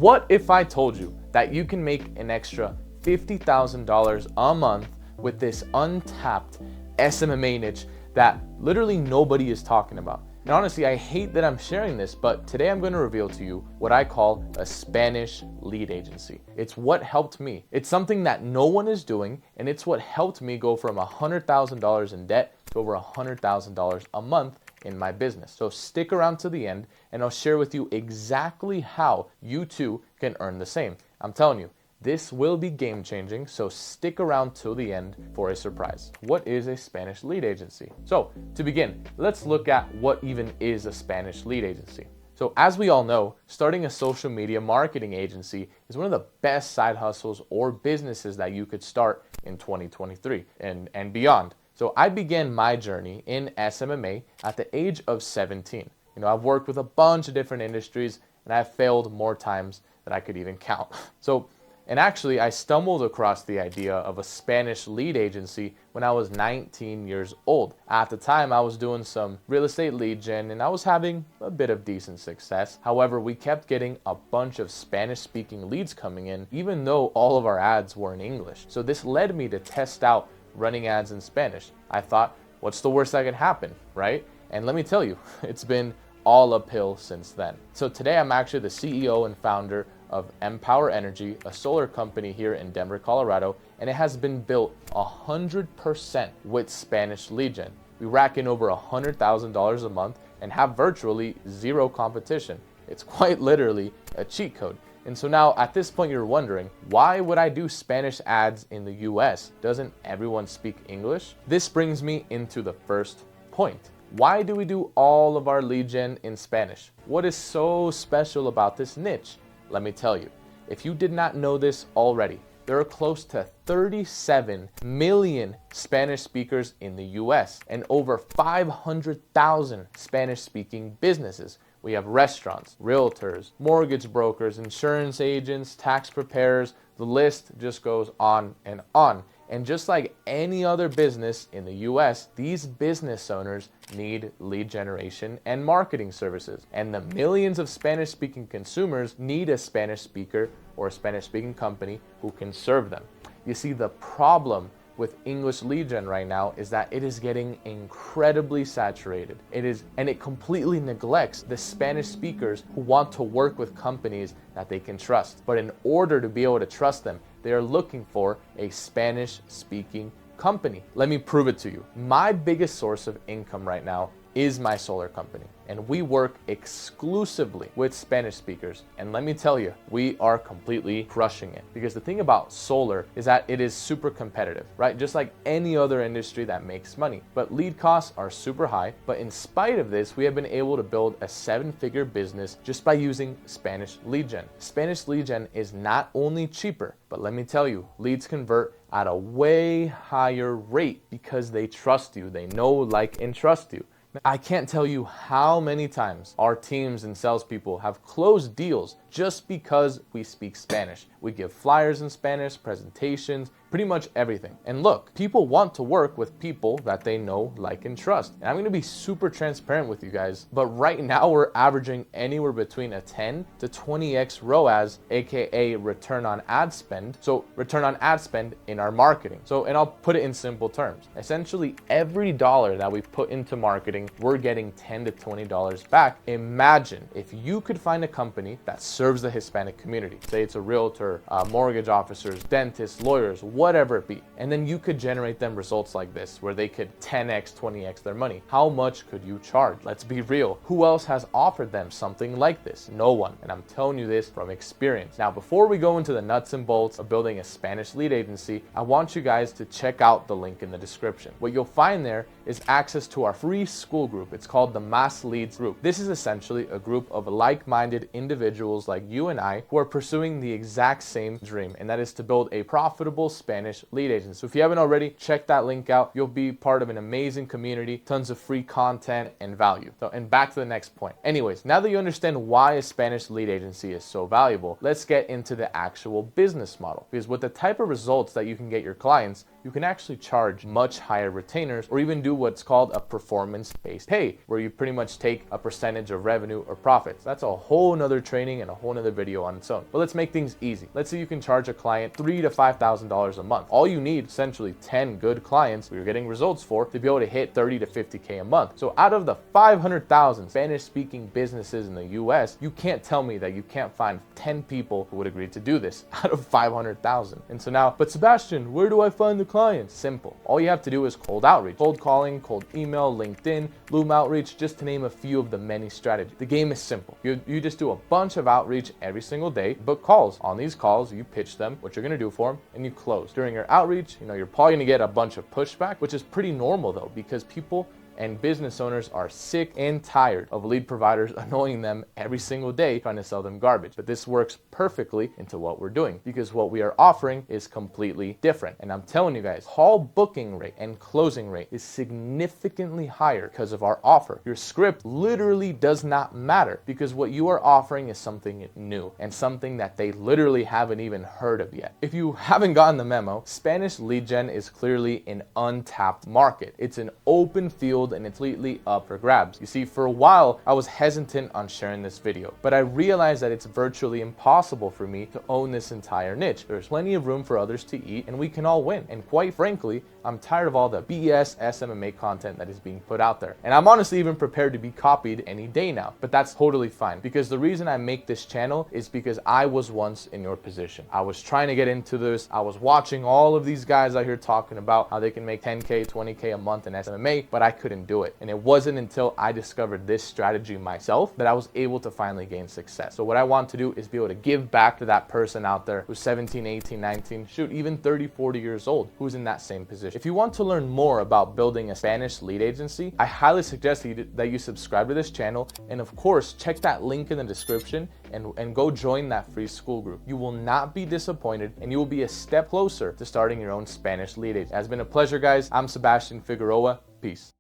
What if I told you that you can make an extra $50,000 a month with this untapped SMMA niche that literally nobody is talking about? And honestly, I hate that I'm sharing this, but today I'm going to reveal to you what I call a Spanish lead agency. It's what helped me. It's something that no one is doing, and it's what helped me go from $100,000 in debt to over $100,000 a month in my business. So stick around to the end, and I'll share with you exactly how you too can earn the same. I'm telling you, this will be game changing, so stick around till the end for a surprise. What is a Spanish lead agency? So to begin, let's look at what even is a Spanish lead agency. So as we all know, starting a social media marketing agency is one of the best side hustles or businesses that you could start in 2023 and beyond. So I began my journey in SMMA at the age of 17. I've worked with a bunch of different industries and I've failed more times than I could even count. And actually, I stumbled across the idea of a Spanish lead agency when I was 19 years old. At the time, I was doing some real estate lead gen and I was having a bit of decent success. However, we kept getting a bunch of Spanish-speaking leads coming in, even though all of our ads were in English. So this led me to test out running ads in Spanish. I thought, what's the worst that could happen, right? And let me tell you, it's been all uphill since then. So today, I'm actually the CEO and founder of Empower Energy, a solar company here in Denver, Colorado, and it has been built 100% with Spanish lead gen. We rack in over $100,000 a month and have virtually zero competition. It's quite literally a cheat code. And so now at this point you're wondering, why would I do Spanish ads in the US? Doesn't everyone speak English? This brings me into the first point. Why do we do all of our lead gen in Spanish? What is so special about this niche? Let me tell you, if you did not know this already, there are close to 37 million Spanish speakers in the US and over 500,000 Spanish-speaking businesses. We have restaurants, realtors, mortgage brokers, insurance agents, tax preparers. The list just goes on and on. And just like any other business in the US, these business owners need lead generation and marketing services. And the millions of Spanish-speaking consumers need a Spanish speaker or a Spanish-speaking company who can serve them. You see, the problem with English lead gen right now is that it is getting incredibly saturated. And it completely neglects the Spanish speakers who want to work with companies that they can trust. But in order to be able to trust them, they are looking for a Spanish-speaking company. Let me prove it to you. My biggest source of income right now is my solar company, and we work exclusively with Spanish speakers. And let me tell you, we are completely crushing it, because the thing about solar is that it is super competitive, right? Just like any other industry that makes money. But lead costs are super high. But in spite of this, we have been able to build a 7-figure business just by using Spanish lead gen. Spanish lead gen is not only cheaper, but let me tell you, leads convert at a way higher rate because they trust you. They know, like, and trust you. I can't tell you how many times our teams and salespeople have closed deals just because we speak Spanish. We give flyers in Spanish, presentations, pretty much everything. And look, people want to work with people that they know, like, and trust. And I'm going to be super transparent with you guys, but right now we're averaging anywhere between a 10 to 20x ROAS, aka return on ad spend. So return on ad spend in our marketing. And I'll put it in simple terms. Essentially, every dollar that we put into marketing, we're getting $10 to $20 back. Imagine if you could find a company that serves the Hispanic community. Say it's a realtor, mortgage officers, dentists, lawyers, whatever it be. And then you could generate them results like this, where they could 10x, 20x their money. How much could you charge? Let's be real. Who else has offered them something like this? No one. And I'm telling you this from experience. Now, before we go into the nuts and bolts of building a Spanish lead agency, I want you guys to check out the link in the description. What you'll find there is access to our free school group. It's called the Mass Leads Group. This is essentially a group of like-minded individuals like you and I who are pursuing the exact same dream, and that is to build a profitable Spanish Spanish lead agent. So if you haven't already, check that link out. You'll be part of an amazing community, tons of free content and value. So, and back to the next point. Anyways, now that you understand why a Spanish lead agency is so valuable, let's get into the actual business model. Because with the type of results that you can get your clients, you can actually charge much higher retainers, or even do what's called a performance-based pay, where you pretty much take a percentage of revenue or profits. That's a whole nother training and a whole nother video on its own. But let's make things easy. Let's say you can charge a client $3,000 to $5,000 a month. All you need, essentially 10 good clients who you're getting results for, to be able to hit 30 to 50K a month. So out of the 500,000 Spanish-speaking businesses in the US, you can't tell me that you can't find 10 people who would agree to do this out of 500,000. And so now, but Sebastian, where do I find the clients? Simple. All you have to do is cold outreach, cold calling, cold email, LinkedIn, Loom outreach, just to name a few of the many strategies. The game is simple. You just do a bunch of outreach every single day, book calls. On these calls, you pitch them what you're gonna do for them, and you close. During your outreach, you're probably gonna get a bunch of pushback, which is pretty normal though, because people and business owners are sick and tired of lead providers annoying them every single day trying to sell them garbage. But this works perfectly into what we're doing, because what we are offering is completely different. And I'm telling you guys, call booking rate and closing rate is significantly higher because of our offer. Your script literally does not matter, because what you are offering is something new and something that they literally haven't even heard of yet. If you haven't gotten the memo, Spanish lead gen is clearly an untapped market. It's an open field and it's completely up for grabs. You see, for a while, I was hesitant on sharing this video, but I realized that it's virtually impossible for me to own this entire niche. There's plenty of room for others to eat, and we can all win. And quite frankly, I'm tired of all the BS SMMA content that is being put out there. And I'm honestly even prepared to be copied any day now, but that's totally fine, because the reason I make this channel is because I was once in your position. I was trying to get into this. I was watching all of these guys out here talking about how they can make 10K, 20K a month in SMMA, but I couldn't do it. And it wasn't until I discovered this strategy myself that I was able to finally gain success. So what I want to do is be able to give back to that person out there who's 17, 18, 19, shoot, even 30, 40 years old, who's in that same position. If you want to learn more about building a Spanish lead agency, I highly suggest that you subscribe to this channel, and of course, check that link in the description and go join that free school group. You will not be disappointed, and you will be a step closer to starting your own Spanish lead agency. It has been a pleasure, guys. I'm Sebastian Figueroa. Peace.